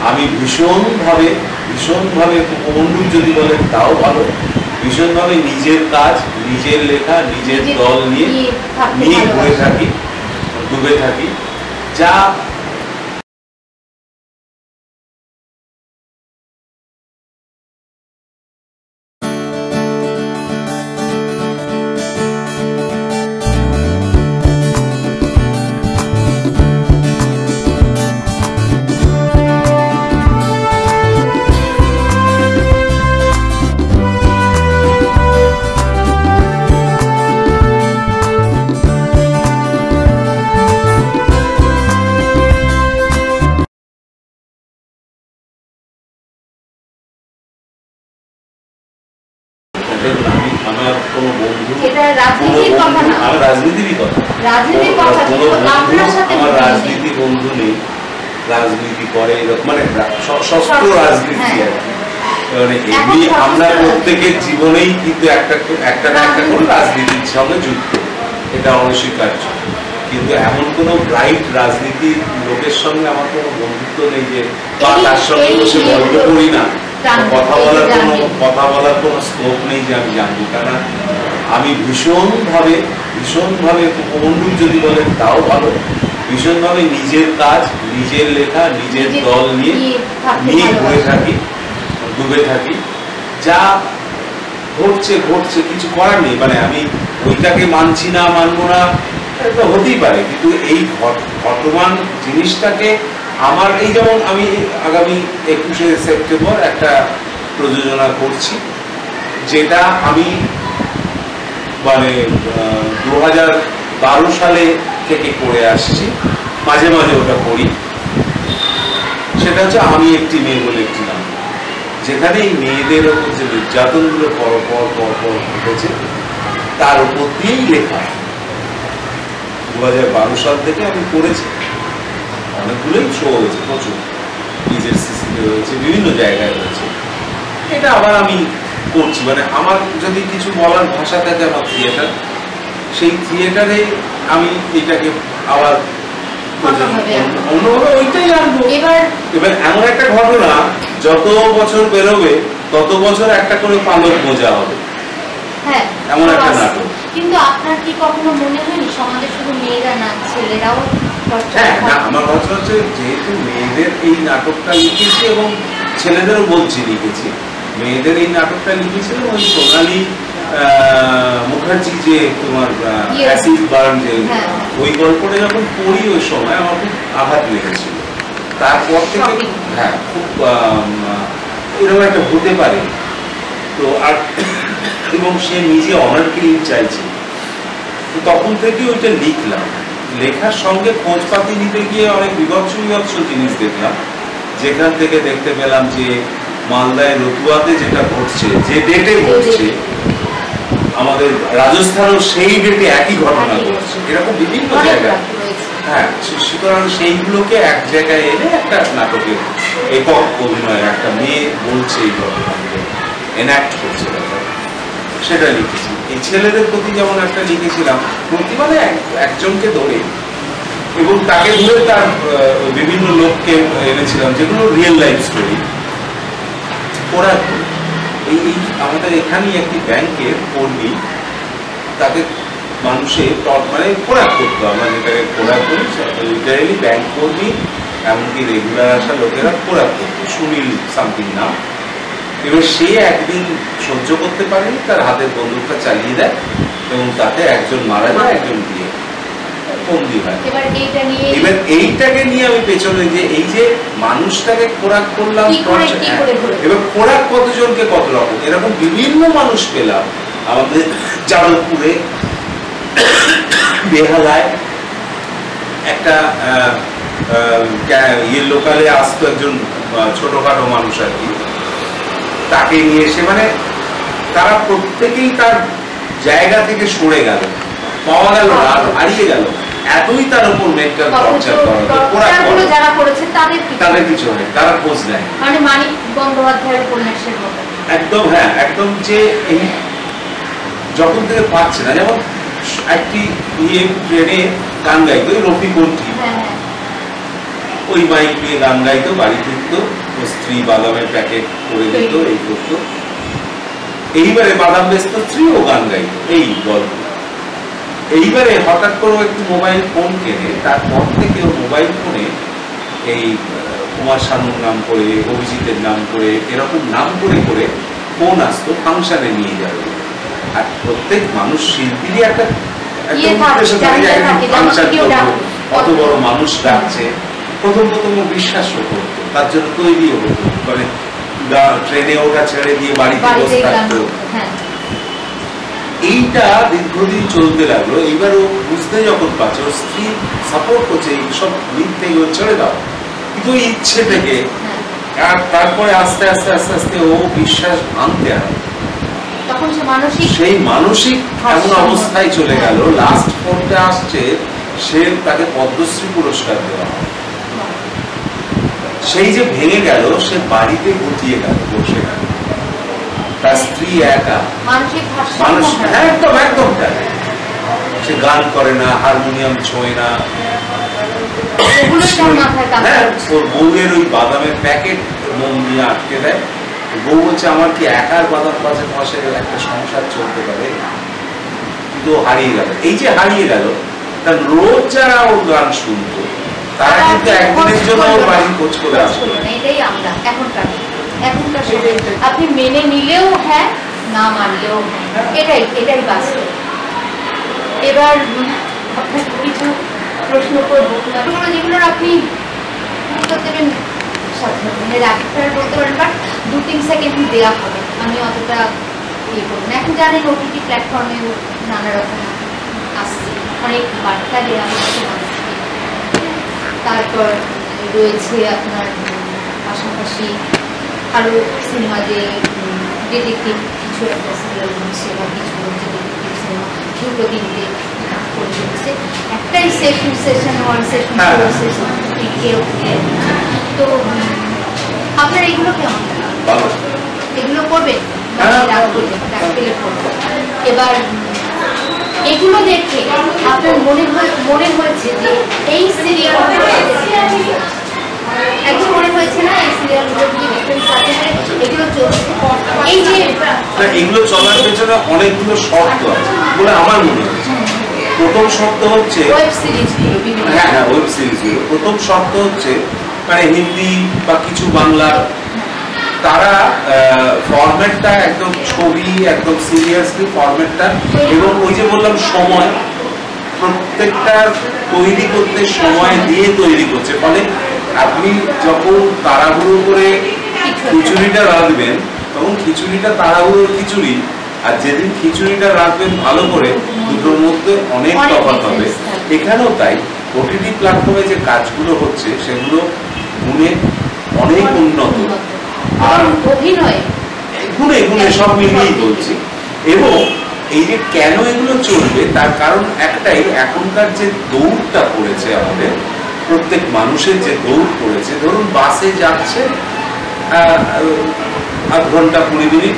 আমি ভীষণভাবে অনুরূপ যদি বলেন তাও ভালো, ভীষণভাবে নিজের কাজ, নিজের লেখা, নিজের দল নিয়ে ঘুরে থাকি, ডুবে থাকি। যা আমার কোনো বন্ধু, আমার রাজনীতিরই কথা, আমার রাজনীতি বন্ধু নেই, রাজনীতি করে এরকম মানে সশস্ত্র রাজনীতি আর কি। মানে এমনি আমরা প্রত্যেকের জীবনেই কিন্তু একটা না একটা করে রাজনীতির সঙ্গে যুক্ত, এটা অনস্বীকার্য। কিন্তু এমন কোনো ব্রাইট রাজনীতির লোকের সঙ্গে আমার কোনো বন্ধুত্ব নেই যে তার সঙ্গে বসে গল্প করি না, কথা বলার কোনো স্কোপ নেই যে আমি জানবো। কারণ আমি ভীষণভাবে অনুরূপ যদি বলেন তাও ভালো, ভীষণভাবে নিজের কাজ, নিজের লেখা, নিজের দল নিয়ে ঘুরে থাকি, ডুবে থাকি। যা ঘটছে কিছু করার নেই। মানে আমি ওইটাকে মানছি না, মানবো না, এটা হতেই পারে, কিন্তু এই বর্তমান জিনিসটাকে আমার এই যেমন আমি আগামী 21শে সেপ্টেম্বর একটা প্রযোজনা করছি, যেটা আমি মানে 2012 সালে থেকে করে আসছি, মাঝে মাঝে ওটা করি। সেটা হচ্ছে আমি একটি মেয়ে বলে একটি নাম, যেখানে এই মেয়েদের ওপর যে নির্যাতনগুলো পর ঘটেছে তার উপর দিয়েই লেখা। 2012 সাল থেকে আমি করেছি, অনেকগুলোই শো হয়েছে, প্রচুর, নিজের সিসিতে হয়েছে, বিভিন্ন জায়গায় হয়েছে। এটা আবার আমি করছি, মানে আমার যদি কিছু বলার ভাষা থাকে আমার থিয়েটার, সেই থিয়েটারে আমি এটাকে আবার অন্যভাবে ওইটাই আনবো। এবার এমন একটা ঘটনা, যত বছর বেরোবে তত বছর একটা করে পালক বোঝা হবে, এমন একটা নাটক। কিন্তু আপনার কি কখনো মনে হয়নি সমাজে শুধু মেয়েরা না, ছেলেরাও? হ্যাঁ, আমার কথা হচ্ছে যেহেতু মেয়েদের এই নাটকটা লিখেছি এবং ছেলেদেরও বলছি লিখেছি, মেয়েদের এই নাটকটা লিখেছিল ওই সোনালী মুখার্জি যে তোমার অ্যাসিড বার্ন, যে ওই গল্পটা যখন পড়ি ওই সময় আমার খুব আঘাত লেগেছিল। তারপর থেকে হ্যাঁ খুব এরকম একটা হতে পারে তো। আর এবং সে নিজে অনার কিলিং চাইছে, তো তখন থেকে ওইটা লিখলাম। লেখার সঙ্গে খোঁজপাতি নিতে গিয়ে অনেক বিভৎস জিনিস দেখলাম, যেখান থেকে দেখতে পেলাম যে মালদায় রতুয়াতে যেটা ঘটছে, যে ডেটে ঘটছে, আমাদের রাজস্থানেও সেই ডেটে একই ঘটনা ঘটছে, এরকম বিভিন্ন জায়গায়। হ্যাঁ, সুতরাং সেইগুলোকে এক জায়গায় এনে একটা নাটকের একক অভিনয়, একটা মেয়ে বলছে এই ঘটনাগুলো, এনাক্ট করছে, সেটা লিখেছি। এই ছেলেদের প্রতি যেমন একটা লিখেছিলাম, প্রতি মানে একজনকে ধরে, এবং তাকে ধরে তার বিভিন্ন লোককে এনেছিলাম, যেগুলো রিয়েল লাইফ স্টোরি। ওরা এই আমাদের এখানেই একটি ব্যাংকের কর্মী, তাকে মানুষে মানে খোরাক করতো, আমরা যেটাকে খোরাক করি, লিটারেলি ব্যাংক কর্মী, এমনকি রেগুলার আসা লোকেরা খোরাক করতো, সুনীল সামথিং নাম। এবার সে একদিন সহ্য করতে পারেনি, তার হাতের বন্দুকটা চালিয়ে দেয় এবং তাতে একজন মারা যায়, একজন দিয়ে বন্দী হয়। এবার এইটাকে নিয়ে আমি পেছনে যে এই যে মানুষটাকে খোরাক করলাম, এবার খোরাক কতজনকে কত রকম, এরকম বিভিন্ন মানুষ পেলাম আমাদের যাদবপুরে, বেহালায় একটা লোকালে আসতো একজন ছোটখাটো মানুষ আর কি, তাকে নিয়ে এসে মানে তারা প্রত্যেকেই তার জায়গা থেকে সরে গেল, পাওয়া গেল না, হারিয়ে গেল, এতই তার উপর মেন্টাল টর্চার করা, যারা করেছে তাদের কিছু নেই, তারা খোঁজ নেয়। মানে মানিক বন্দ্যোপাধ্যায়ের উপন্যাসের মতো একদম। হ্যাঁ, একদম। যে এই যখন থেকে পাচ্ছে না, যেমন একটি ট্রেনে গান গাইতো রফি কোনটি, ও ওই মাইক নিয়ে গান গাইতো, বাড়ি ফিরতো, ওর স্ত্রী বাদামের প্যাকেট করে দিত, এই করতো। এইবারে বাদাম বেচতো, স্ত্রীও গান গাইতো, এই গল্প। এইবারে হঠাৎ করে একটু মোবাইল ফোন কেনে, তারপর থেকে ও মোবাইল ফোনে এই কুমার শানুর নাম করে, অভিজিতের নাম করে, এরকম নাম করে করে ফোন আসতো ফাংশনে নিয়ে যাবে। আর প্রত্যেক মানুষ শিল্পীরই একটা ফাংশন করবো, অত বড় মানুষ ডাকছে, প্রথম প্রথম বিশ্বাসও করতো, তার জন্য তৈরিও হতো, মানে ট্রেনে ওটা ছেড়ে দিয়ে বাড়িতে বসে থাকতো। এইটা দীর্ঘদিন চলতে লাগলো। এইবার ও বুঝতে যখন পারছে, ওর স্ত্রী সাপোর্ট করছে, এইসব মিথ্যে ছেড়ে দাও, কিন্তু ইচ্ছে থেকে। আর তারপরে আস্তে আস্তে আস্তে আস্তে ও বিশ্বাস ভাঙতে আরম্ভ, সেই মানসিক এমন অবস্থায় চলে গেল, লাস্ট ফোনটা আসছে, সে তাকে পদ্মশ্রী পুরস্কার দেওয়া হয়। সেই যে ভেঙে গেল, সে বাড়িতে গুটিয়ে গেল, বসে গেল, তার স্ত্রী একা, মানুষ একদম একদম তাই। সে গান করে না, হারমোনিয়াম ছোঁয় না, ওর বউয়ের ওই বাদামের প্যাকেট মন দিয়ে আটকে দেয়। বউ বলছে, আমার কি একার বাদাম পাশে পাশে একটা সংসার চলতে পারে? কিন্তু হারিয়ে গেল। এই যে হারিয়ে গেল, তার রোজ যারা ওর গান শুনতো, তারা কিন্তু একদিনের জন্য ওর বাড়ি খোঁজ করে আসতো। এটাই আমরা এখনকার আপনি মেনে নিলেও হ্যাঁ, না মানলেও হ্যাঁ, এটাই বাস্তব। এবার আপনাকে কিছু প্রশ্ন করবো, যেগুলোর আপনি উত্তর দেবেন মানে র্যাপিড বলতে পারেন, বাট 2-3 সেকেন্ড দেওয়া হবে, আমি অতটা ইয়ে করবো না। এখন জানেন ওটিটি প্ল্যাটফর্মে নানা রকম আসছে, অনেক বার্তা দেওয়া হচ্ছে মানুষকে। তারপর রয়েছে আপনার পাশাপাশি আরও সিনেমা, যে ডিটেকটিভ কিছু একটা সিরিয়াল হচ্ছে বা কিছু হচ্ছে, ডিটেকটিভ সিনেমা দুটো তিনটে করে চলছে, একটাই সেশন 1 সেশন 2 সেশন 3 তো আপনার এগুলো কেমন, এগুলো করবেন? এবার এগুলো দেখে আপনার মনে হয়েছে যে এই সিরিয়াল একদম মনে হয়েছে না এই সিরিয়ালগুলো কি ডিফারেন্স আছে, এগুলো চলছে, এই যে এগুলো চলার পেছনে অনেকগুলো শর্ত আছে বলে আমার মনে হচ্ছে। প্রথম শর্ত হচ্ছে ওয়েব সিরিজগুলো, হ্যাঁ ওয়েব সিরিজগুলো। প্রথম শর্ত হচ্ছে মানে হিন্দি বা কিছু বাংলা, তারা ফরম্যাটটা একদম ছবি, একদম সিরিয়াসলি ফরম্যাটটা, এবং ওই যে বললাম সময়, প্রত্যেকটা তৈরি করতে সময় দিয়ে তৈরি করছে। ফলে আপনি যখন তাড়াহুড়ো করে খিচুড়িটা রাঁধবেন, তখন খিচুড়িটা তাড়াহুড়োর খিচুড়ি, আর যেদিন খিচুড়িটা রাঁধবেন ভালো করে, দুটোর মধ্যে অনেক তফাৎ হবে। এখানেও তাই, ওটিটি প্ল্যাটফর্মে যে কাজগুলো হচ্ছে সেগুলো গুণে অনেক উন্নত, আর গুণে গুণে সব মিলিয়েই বলছি। এবং এই যে কেন এগুলো চলবে, তার কারণ একটাই, এখনকার যে দৌড়টা পড়েছে আমাদের, প্রত্যেক মানুষের যে দৌড় পড়েছে, ধরুন বাসে যাচ্ছে 8 ঘন্টা 20 মিনিট,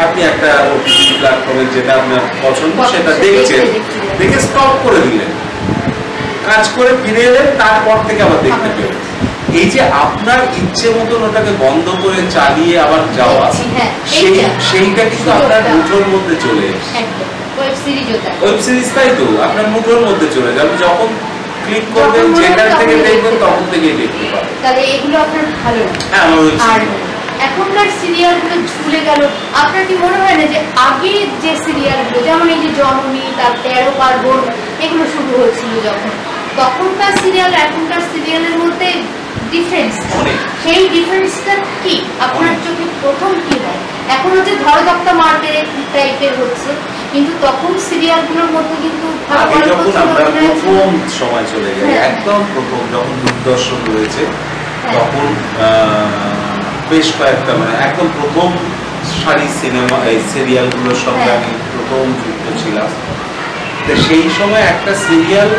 আপনি একটা ওটিটি প্ল্যাটফর্মে যেটা আপনার পছন্দ সেটা দেখছেন, দেখে স্টপ করে দিলেন, কাজ করে ফিরে এলেন, তারপর থেকে আবার দেখতে পেলেন। এই যে আপনার ইচ্ছে মতন ওটাকে বন্ধ করে চালিয়ে আবার যাওয়া, সেইটা কিন্তু আপনার মুঠোর মধ্যে চলে এসেছে। ওয়েব সিরিজ তাই তো, আপনার মুঠোর মধ্যে চলে যাবে, যখন ক্লিক করবেন, যেখান থেকে দেখবেন তখন থেকেই দেখতে পাবেন। তাহলে এগুলো আপনার ভালো লাগে। হ্যাঁ, আর এখনকার সিরিয়ালগুলো ঝুলে গেল, আপনার কি মনে হয় না যে আগে যে সিরিয়ালগুলো, যেমন এই যে জননী, তার 13 পার্বণ, এগুলো শুরু হয়েছিল যখন, তখনকার সিরিয়াল এখনকার সিরিয়ালের মধ্যে ডিফারেন্স, সেই ডিফারেন্সটা কি আপনার চোখে প্রথম কি হয়? এখন হচ্ছে ধরদপ্তা মার্কের টাইপের হচ্ছে, কিন্তু তখন সিরিয়ালগুলোর মধ্যে কিন্তু যখন আমরা প্রথম সময় চলে গেল, একদম প্রথম যখন দূরদর্শন রয়েছে, তখন বেশ কয়েকটা, মানে একদম প্রথম সারি সিনেমা, এই সিরিয়ালগুলোর সঙ্গে আমি প্রথম যুক্ত ছিলাম। তো সেই সময় একটা সিরিয়াল,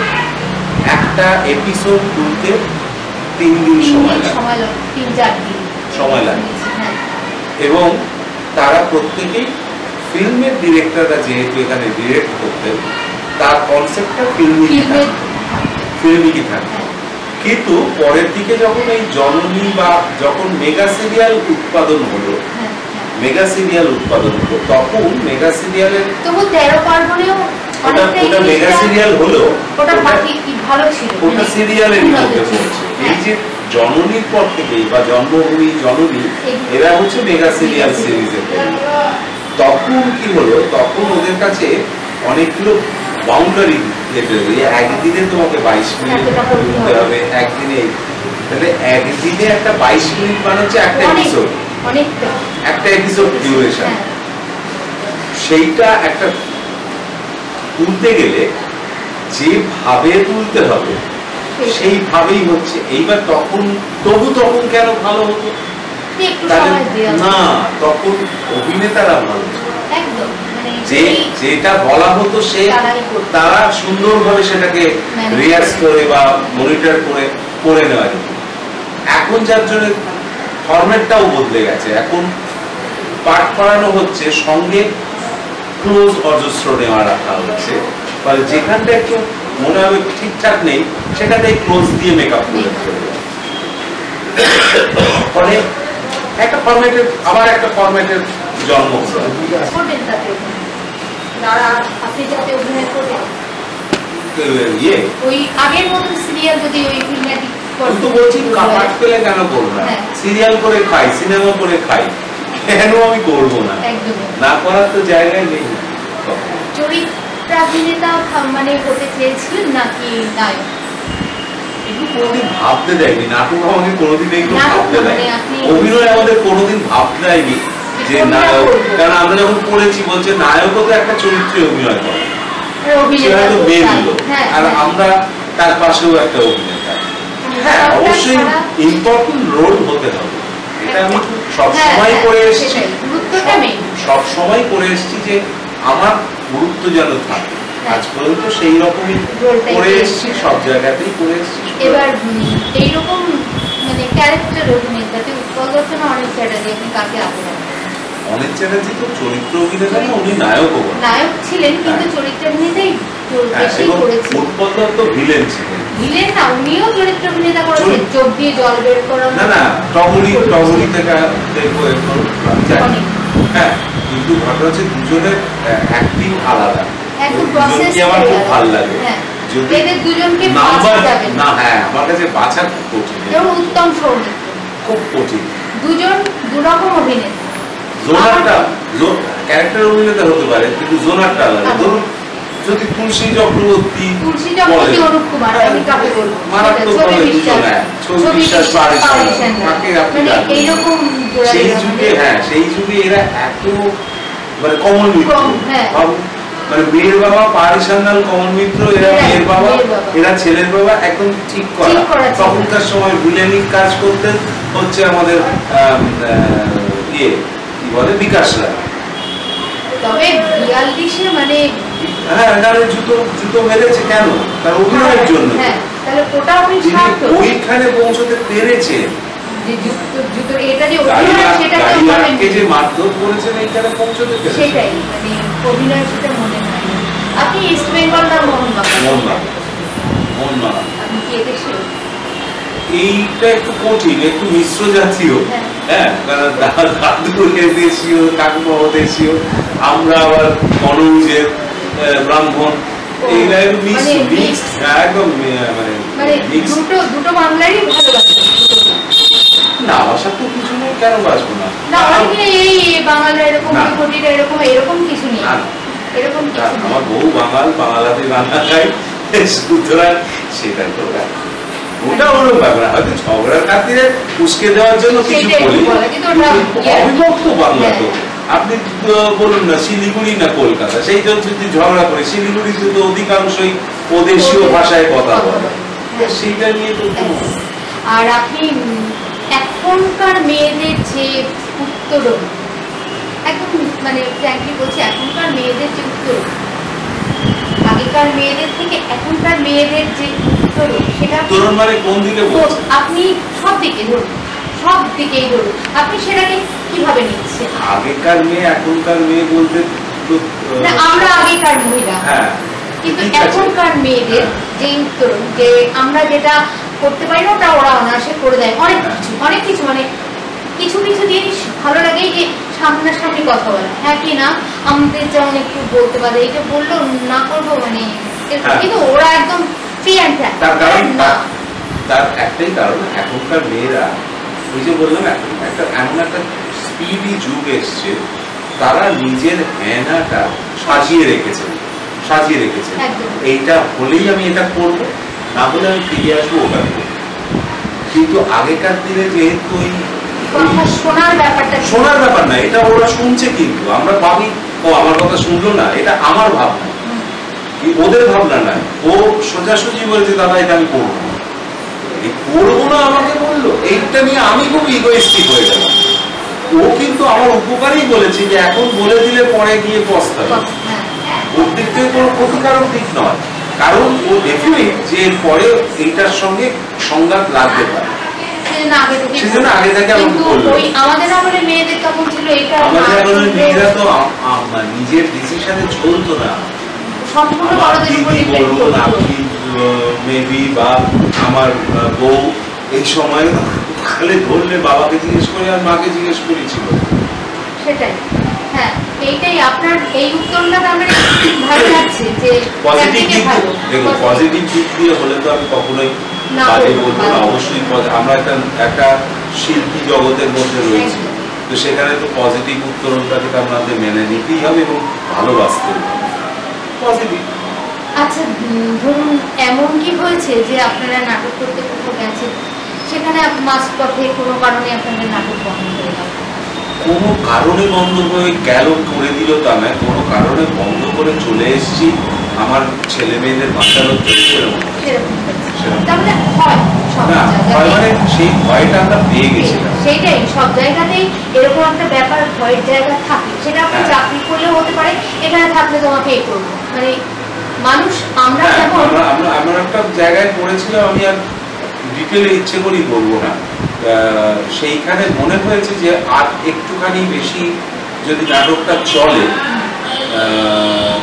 একটা এপিসোড তুলতে 3 দিন সময় লাগে, এবং তারা প্রত্যেকেই ফিল্মের ডিরেক্টররা যেহেতু এখানে ডিরেক্ট করতেন, তার কনসেপ্টটা ফিল্মিকই থাকবে। কিন্তু পরের দিকে যখন এই জননী বা যখন মেগা সিরিয়াল উৎপাদন হলো, মেগা সিরিয়াল উৎপাদন হলো, তখন মেগা সিরিয়ালের তবু 13 পার্বণেও ওটা মেগা সিরিয়াল হলো, ওটা ভালো ছিল, ওটা সিরিয়ালের মধ্যে পড়ছে। এই যে জননীর পর থেকে বা জন্মভূমি, জননী, এরা হচ্ছে মেগা সিরিয়াল সিরিজের। তখন কি হলো, তখন ওদের কাছে অনেকগুলো বাউন্ডারি লেগে গেল। একদিনে তোমাকে 22 মিনিট করতে হবে, একদিনে, তাহলে একদিনে একটা 22 মিনিট মানে হচ্ছে একটা এপিসোড, একটা এপিসোড ডিউরেশন। সেইটা একটা তুলতে গেলে যেভাবে তুলতে হবে সেইভাবেই হচ্ছে। এইবার তখন তখন কেন ভালো হতো না, তখন অভিনেতারা ভালো, যেটা বলা হতো সে তারা সুন্দরভাবে সেটাকে রিহার্স করে বা মনিটর করে করে নেওয়া যেত। এখন যার জন্য ফরম্যাটটাও বদলে গেছে, এখন পাঠ করানো হচ্ছে, সঙ্গে ক্লোজ অজস্র নেওয়া রাখা হচ্ছে, মানে যেখানটা একটু মনে হবে ঠিকঠাক নেই সেখানটাই ক্লোজ দিয়ে মেকআপ করে ফলে একটা ফরম্যাটের আবার একটা ফরম্যাটের জন্ম হলো। সিরিয়াল করে খাই, সিনেমা করে খাই, কেন আমি করবো না? না করার তো জায়গায় নেই। চরিত্রাভিনেতা মানে হতে চেয়েছিলেন নাকি নায়ক? কোনোদিন ভাবতে দেয়নি, নাটক আমাকে কোনোদিন একটু ভাবতে দেয়নি, অভিনয় আমাদের কোনোদিন ভাবতে দেয়নি যে নায়ক। কারণ আমরা যখন পড়েছি বলছে নায়কও তো একটা চরিত্রে অভিনয় করে, সে হয়তো মেয়ে দিল, আর আমরা তার পাশেও একটা অভিনেতা। হ্যাঁ, অবশ্যই ইম্পর্টেন্ট রোল হতে হবে, এটা আমি সবসময় করে এসেছি, সবসময় করে এসেছি যে আমার গুরুত্ব যেন থাকে। আজ পর্যন্ত সেই রকমই করে এসেছি, সব জায়গাতেই করে এসেছি। এবার এইরকম মানে ক্যারেক্টার অভিনেতাতে উৎপল দত্ত না অনিক চ্যাটার্জি, আপনি কাকে আগ্রহ? অনিক চ্যাটার্জি তো চরিত্র অভিনেতা না, উনি নায়কও নায়ক ছিলেন, কিন্তু চরিত্র অভিনেতাই বেশি করেছেন। উৎপল দত্ত ভিলেন ছিলেন। ভিলেন না, উনিও চরিত্র অভিনেতা করেছেন, চোখ দিয়ে জল বের করা। না টগরি থেকে দেখবো হ্যাঁ, কিন্তু ঘটনা হচ্ছে দুজনের অ্যাক্টিং আলাদা, আমার খুব ভালো লাগে। দুজনকে না, হ্যাঁ, আমার কাছে বাছা খুব কঠিন, উত্তম সৌমিত্র খুব কঠিন। দুজন দুরকম অভিনেতা, জোনারটা ক্যারেক্টার অভিনেতা হতে পারে, কিন্তু জোনারটা আলাদা। ধরুন যদি তুলসী চক্রবর্তী, অনুপ কুমার, আমি কাকে বলবো? সেই যুগে, হ্যাঁ সেই যুগে এরা এত মানে কমল মিত্র, মানে মেয়ের বাবা পাহাড়ি সান্যাল, কমল মিত্র, এরা মেয়ের বাবা, এরা ছেলের বাবা, একদম ঠিক করা। তখনকার সময় ভিলেনিক কাজ করতে হচ্ছে আমাদের কি বলে বিকাশ রায়। তবে 42-এ মানে হ্যাঁ, জুতো মেরেছে কেন? তার অভিনয়ের জন্য। তাহলে ওটা আপনি ওইখানে পৌঁছতে পেরেছে, যে জুতো এটা যে অভিনয় সেটা তো গাড়িকে যে মারধর করেছেন এইখানে পৌঁছতে পেরেছে, সেটাই মানে অভিনয় সেটা মনে হয়। আপনি ইস্ট বেঙ্গল না মোহনবাগান আপনি কি এদেশে? এইটা একটু কঠিন, একটু মিশ্র জাতীয়। হ্যাঁ, কারণ দাদু দেশীয়, ঠাকুমা দেশীয়, আমরা আবার কনৌজের ব্রাহ্মণ, এইটা একটু মিক্স, একদম মানে দুটো বাংলারই ভালোবাসে না, বাসার তো কিছু নেই, কেন বাসবো না? এই বাংলারা এরকম এরকম কিছু নেই, এরকম আমার বউ বাঙালাতে রান্না খাই, সুতরাং সেটা তো ওটা ওরকম ব্যাপার। হয়তো ঝগড়ার খাতিরে উস্কে দেওয়ার জন্য কিছু বলি, অবিভক্ত বাংলা তো। আপনি বলুন না শিলিগুড়ি না কলকাতা, সেই জন্য যদি ঝগড়া করে, শিলিগুড়িতে তো অধিকাংশই ওদেশীয় ভাষায় কথা বলে, সেইটা নিয়ে তো। আর আপনি এখনকার মেয়েদের যে উত্তরণ, একদম মানে ফ্র্যাঙ্কলি বলছি, এখনকার মেয়েদের যে উত্তরণ, আগেকার মেয়েদের থেকে এখনকার মেয়েদের যে উত্তরণ, সেটা মানে কোন দিকে আপনি সব দিকেই ধরুন, আপনি সেটাকে কিভাবে নিচ্ছেন? আগেকার মেয়ে এখনকার মেয়ে বলতে না, আমরা আগেকার মহিলা, কিন্তু এখনকার মেয়েদের যে উত্তরণ, যে আমরা যেটা করতে পারি না ওটা ওরা অনায়াসে করে দেয়। অনেক কিছু মানে কিছু কিছু জিনিস ভালো লাগে যে সামনাসামনি কথা বলে, হ্যাঁ কি না আমাদের যেমন একটু বলতে পারে এটা বললো না করবো মানে, কিন্তু ওরা একদম ফ্রি অ্যান্ড ফ্র্যাঙ্ক। তার একটাই কারণ এখনকার মেয়েরা ওই যে বললাম একটা এমন একটা স্পিডি যুগ এসছে, তারা নিজের হেনাটা সাজিয়ে রেখেছে। এইটা হলেই আমি এটা করবো, না হলে আমি ফিরে আসবো ওটা করবো। কিন্তু আগেকার দিনে যেহেতু শোনার ব্যাপার না, এটা ওরা শুনছে, কিন্তু আমরা ভাবি ও আমার কথা শুনলো না, এটা আমার ভাবনা, ওদের ভাবনা না। ও সোজাসুজি বলেছে দাদা এটা আমি করবো না, করবো না আমাকে বললো, এইটা নিয়ে আমি খুব ইগোইস্টিক হয়ে গেলাম। ও কিন্তু আমার উপকারই বলেছে যে এখন বলে দিলে পরে গিয়ে পস্তাবে, ওর দিক থেকে কোনো ক্ষতিকারক দিক নয়, কারণ ও ডেফিনেট যে পরে এইটার সঙ্গে সংঘাত লাগতে পারে, সেজন্য আগে থেকে আমাকে বললো। আমাদের আমলে মেয়েদের তখন ছিল এটা, আমাদের আমলে মেয়েরা তো নিজের ডিসিশনে চলতো না, সম্পূর্ণ বড়দের উপর ডিপেন্ড করতো। আপনি মেবি বা আমার বউ এই সময় খালি ধরলে বাবাকে জিজ্ঞেস করে আর মাকে জিজ্ঞেস করেছিল, সেটাই। হ্যাঁ, এইটাই আপনার এই উত্তরটা আমরা ভালো লাগছে যে পজিটিভ দিক। দেখুন পজিটিভ দিক দিয়ে হলে তো আমি কখনোই বাজে বলবো না, অবশ্যই আমরা একটা শিল্পী জগতের মধ্যে রয়েছি, তো সেখানে তো পজিটিভ উত্তরণটাকে আপনাদের মেনে নিতেই হবে এবং ভালোবাসতে হবে পজিটিভ। আচ্ছা ধরুন এমন কি হয়েছে যে আপনারা নাটক করতে কোথাও গেছেন, সেখানে মাঝপথে কোনো কারণে আপনাদের নাটক বন্ধ করে গেল? কোনো কারণে বন্ধ করে গেল করে দিল তা নয়, কোনো কারণে বন্ধ করে চলে এসেছি আমার ছেলে মেয়েদের বাঁচানোর জন্য। সেই ভয়টা আমরা পেয়ে গেছিলাম, সেইটাই সব জায়গাতেই এরকম একটা ব্যাপার ভয়ের জায়গা থাকে, সেটা আপনি চাকরি করলেও হতে পারে, এখানে থাকলে তোমাকে এ করবো মানে মানুষ আমরা আমরা একটা জায়গায় পড়েছিলাম, আমি আর ডিটেলে ইচ্ছে করি বলবো না, সেইখানে মনে হয়েছে যে আর একটুখানি বেশি যদি নাটকটা চলে,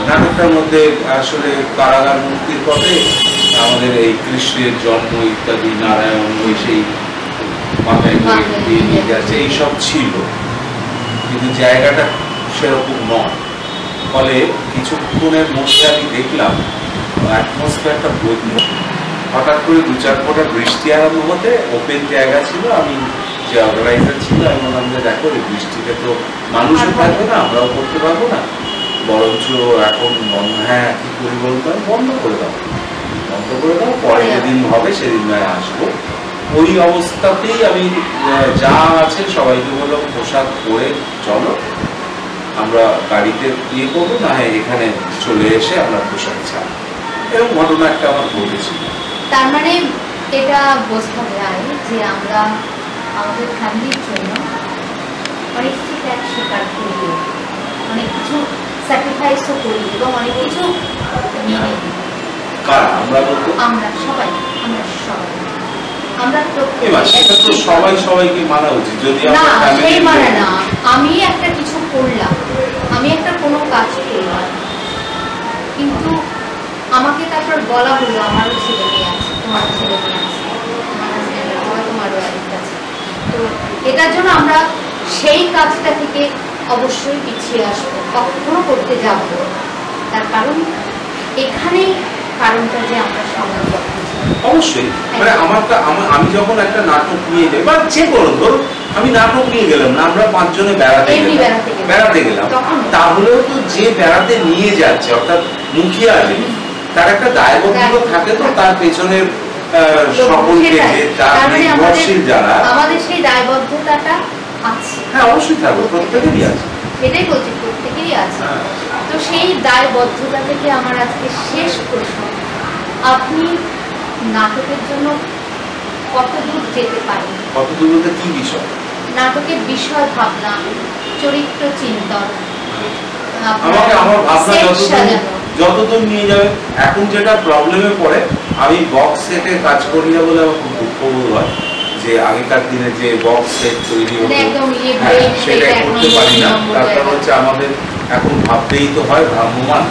নাটকটার মধ্যে আসলে কারাগার মুক্তির পথে আমাদের এই কৃষ্ণের জন্ম ইত্যাদি নারায়ণ ওই সেই মাথায় দিয়ে নিয়ে যাচ্ছে এইসব ছিল, কিন্তু জায়গাটা সেরকম নয়। ফলে কিছুক্ষণের মধ্যে আমি দেখলাম অ্যাটমসফিয়ারটা বদল, হঠাৎ করে 2-4 ফোঁটা বৃষ্টি আরম্ভ হতে, ওপেন জায়গা ছিল, আমি যে অর্গানাইজার ছিল আমি বললাম যে দেখো এই বৃষ্টিতে তো মানুষও থাকবে না, আমরাও করতে পারবো না, বরঞ্চ এখন হ্যাঁ কি করি বলতো বন্ধ করে দাও, পরে যেদিন হবে সেদিন নয় আসবো। ওই অবস্থাতেই আমি যা আছে সবাইকে বললাম পোশাক পরে চলো আমরা গাড়িতে ইয়ে করবো, না হ্যাঁ এখানে চলে এসে আমরা পোশাক ছাড়ব, এরকম ঘটনা একটা আমার ঘটেছিল। তার মানে এটা বোঝা যায় যে আমরা আমাদের ফ্যামিলির জন্য অনেক কিছু ত্যাগ স্বীকার করি, অনেক কিছু স্যাক্রিফাইসও করি এবং অনেক কিছু মেনে নিই। আমরা সবাই আমরা সবাই সবাইকে মানা উচিত, যদি না সেই মানে না আমি একটা কিছু করলাম, আমি একটা কোনো কাজ করলাম, কিন্তু আমাকে তারপর বলা হলো আমারও ছেলে মেয়ে আছে, তোমারও ছেলে মেয়ে আছে, তোমারও আরেকটা আছে, তো এটার জন্য আমরা সেই কাজটা থেকে অবশ্যই পিছিয়ে আসবো, কখনো করতে যাব। তার কারণ এখানেই কারণটা যে আমরা সমাজ অবশ্যই মানে আমি যখন একটা নাটক নিয়ে যাই বা যে কোনো ধরো আমি নাটক নিয়ে গেলাম না, আমরা 5 জনে বেড়াতে গেলাম, তাহলেও তো যে বেড়াতে নিয়ে যাচ্ছে অর্থাৎ মুখিয়া তার একটা দায়বদ্ধতা থাকে, তো তার পেছনের সকলকে তার নির্ভরশীল যারা আমাদের সেই দায়বদ্ধতাটা আছে। হ্যাঁ অবশ্যই থাকবে, প্রত্যেকেরই আছে, এটাই বলছি প্রত্যেকেরই আছে। তো সেই দায়বদ্ধতা থেকে আমার আজকে শেষ প্রশ্ন, আপনি নাটকের জন্য কতদূর যেতে পারেন? কতদূর বলতে কি বিষয়? নাটকের বিষয় ভাবনা, চরিত্র চিন্তন, আমাকে আমার ভাবনা যতদূর নিয়ে যাবে। এখন যেটা প্রবলেমে পড়ে, আমি বক্স সেটে কাজ করি না বলে আমার খুব দুঃখবোধ হয় যে আগেকার দিনে যে বক্স সেট তৈরি হতো সেটা করতে পারি না, তার কারণ হচ্ছে আমাদের এখন ভাবতেই তো হয় ভ্রাম্যমান,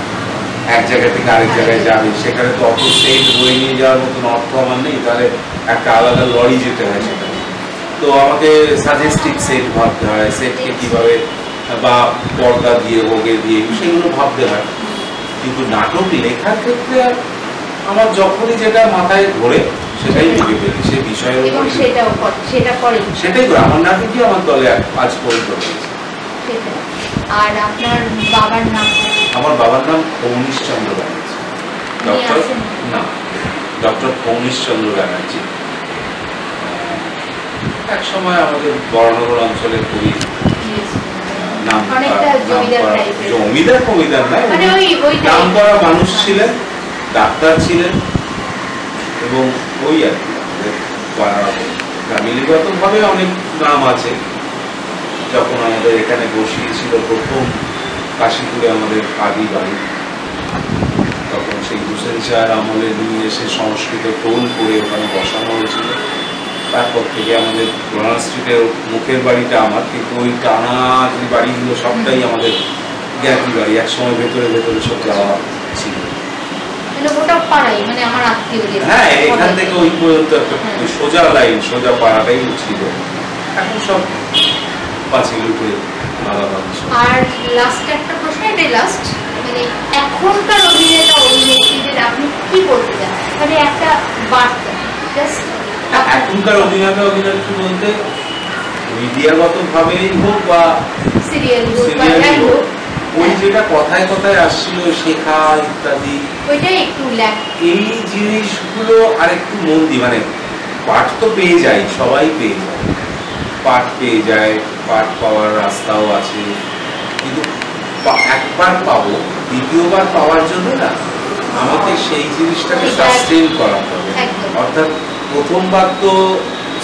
এক জায়গা থেকে আরেক জায়গায় যাবে, সেখানে তো অত সেট বয়ে নিয়ে যাওয়ার মতন অর্থ আমার নেই, তাহলে একটা আলাদা লরি যেতে হয় সেখানে। তো আমাকে সাজেস্টিভ সেট ভাবতে হয়, সেটকে কিভাবে বা পর্দা দিয়ে হোগে দিয়ে সেগুলো ভাবতে হয়। কিন্তু নাটক লেখার ক্ষেত্রে আমার যখনই যেটা মাথায় ঘোরে সেটাই লিখে ফেলি, সে বিষয়ের উপর সেটাই করে। আমার নাটকই আমার দলে আজ পর্যন্ত। আর আপনার বাবার নাম? আমার বাবার নাম কৌনিশ চন্দ্র ব্যানার্জি, ডক্টর না ডক্টর কৌনিশ চন্দ্র ব্যানার্জি। এক সময় আমাদের বরানগর অঞ্চলে খুবই নাম জমিদার ফমিদার নাম করা মানুষ ছিলেন, ডাক্তার ছিলেন, এবং ওই আর কি ফ্যামিলিগত ভাবে অনেক নাম আছে। যখন আমাদের এখানে বসিয়েছিল প্রথম কাশীপুরে আমাদের আদি বাড়ি, তখন সেই হুসেন শাহর আমলে নিয়ে এসে সংস্কৃত টোল করে ওখানে বসানো হয়েছিল। তারপর থেকে আমাদের রোনাল্ড স্ট্রিটের মুখের বাড়িটা আমার, কিন্তু ওই টানা যে বাড়িগুলো সবটাই আমাদের জ্ঞাতি বাড়ি, একসময় ভেতরে ভেতরে সব যাওয়া ছিল। হ্যাঁ, এখান থেকে ওই পর্যন্ত একটা সোজা লাইন, সোজা পাড়াটাই ছিল। এখন সব পাঁচিল উঠে আলাদা। আর লাস্ট একটা প্রশ্ন, এটাই লাস্ট, মানে এখনকার অভিনেতা অভিনেত্রীদের আপনি কি বলতে চান, মানে একটা বার্তা জাস্ট? এখনকার অভিনেতা অভিনেত্রী বলতে মিডিয়াগত ভাবেই হোক বা সিরিয়াল হোক, ওই যেটা কথায় কথায় আসছিল শেখা ইত্যাদি, ওইটাই একটু এই জিনিসগুলো আর একটু মন দিয়ে, মানে পাঠ তো পেয়ে যায়, সবাই পেয়ে যায়, পাঠ পেয়ে যায়, পাঠ পাওয়ার রাস্তাও আছে, কিন্তু একবার পাবো, দ্বিতীয়বার পাওয়ার জন্য না আমাকে সেই জিনিসটাকে সাস্টেইন করাতে হবে। অর্থাৎ প্রথমবার তো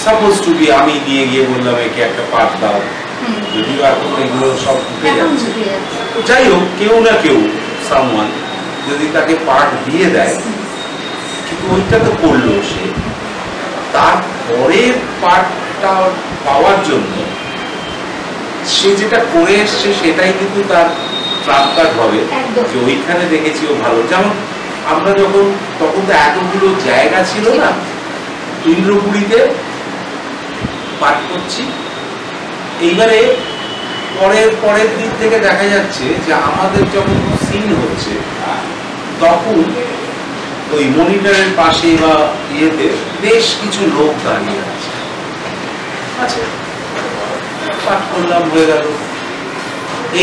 সাপোজ টু বি আমি নিয়ে গিয়ে বললাম একে একটা পাঠ দাও, যদিও এখন এগুলো সব উঠে যাচ্ছে, যাই হোক কেউ না কেউ সামওয়ান যদি তাকে পাঠ দিয়ে দেয়, কিন্তু ওইটা তো করলো সে, তারপরের পাঠটা পাওয়ার জন্য সে যেটা করে এসছে সেটাই কিন্তু তার প্রাপ্তার হবে, যে ওইখানে দেখেছি ও ভালো। যেমন আমরা যখন, তখন তো এতগুলো জায়গা ছিল না, ইন্দ্রপুরীতে পাঠ করছি, এইবারে পরের দিক থেকে দেখা যাচ্ছে যে আমাদের যখন সিন হচ্ছে তখন ওই মনিটরের পাশে বা ইয়েতে বেশ কিছু লোক দাঁড়িয়ে আছে, আচ্ছা পাঠ করলাম, হয়ে গেল।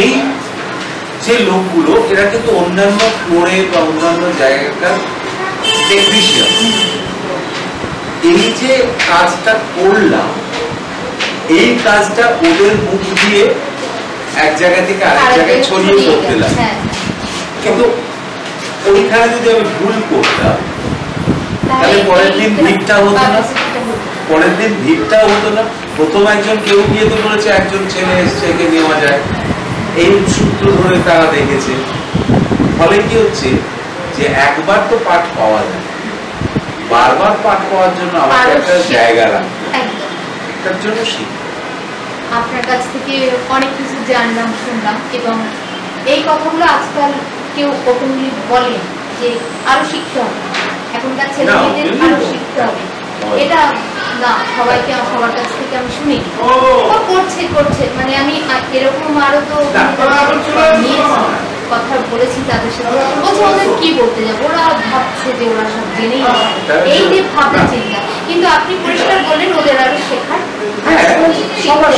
এই যে লোকগুলো এরা কিন্তু অন্যান্য ফ্লোরে বা অন্যান্য জায়গাটার টেকনিশিয়ান। এই যে কাজটা করলাম, এই কাজটা ওদের মুখ দিয়ে এক জায়গা থেকে আরেক জায়গায় ছড়িয়ে পড়তে লাগে, কিন্তু ওইখানে যদি আমি ভুল করতাম তাহলে পরের দিন ভিড়টাও হতো না। প্রথম একজন কেউ গিয়ে তো বলেছে একজন ছেলে এসছে, একে নেওয়া যায়, এই সূত্র ধরে তারা দেখেছে। ফলে কি হচ্ছে যে একবার তো পাঠ পাওয়া যায়, বারবার পাঠ পাওয়ার জন্য আমাদের একটা জায়গা লাগবে, এটার জন্য শিখি। আপনার কাছ থেকে অনেক কিছু জানলাম, শুনলাম, এবং এই কথাগুলো আজকাল কেউ ওপেনলি বলে যে আরো শিখতে হবে, এখনকার ছেলেমেয়েদের আরো শিখতে হবে, এটা না সবাইকে সবার কাছ থেকে আমি শুনি করছে, মানে আমি এরকম আরো তো কথা বলেছি তাদের সাথে, বলছে ওদের কি বলতে যাবো, ওরা ভাবছে যে ওরা সব জেনেই, এই যে ভাবনা চিন্তা। কিন্তু আপনি পরিষ্কার বললেন ওদের আরো শেখার।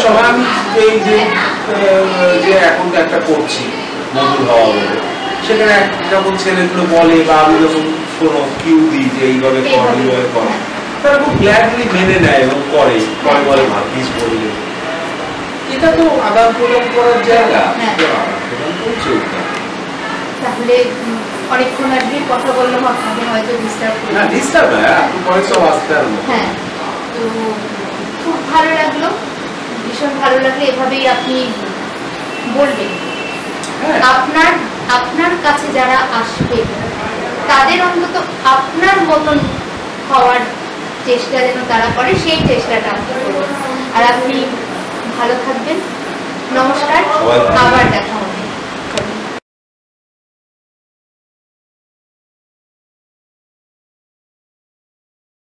সবার আমি এই যে এখন একটা করছি মধুর হওয়া বলে, সেখানে যখন ছেলেগুলো বলে বা আমি যখন কোনো কিউ দিই যে এইভাবে কর, এইভাবে কর, তারা খুব গ্ল্যাডলি মেনে নেয় এবং করে বলে ভাবিস বললে, এটা তো আদান প্রদান করার জায়গা, আদান প্রদান করছে। তাহলে অনেকক্ষণ আগে কথা বললাম, আপনাকে হয়তো ডিস্টার্ব করি না, ডিস্টার্ব না, আপনি পরে সব আসতে পারবেন। হ্যাঁ, তো খুব ভালো লাগলো, ভীষণ ভালো লাগলো, এভাবেই আপনি বলবেন। আপনার কাছে যারা আসবে তাদের অন্তত আপনার মতন হওয়ার চেষ্টা যেন তারা করে, সেই চেষ্টাটা আপনি করবেন। আর আপনি ভালো থাকবেন, নমস্কার, আবার দেখা।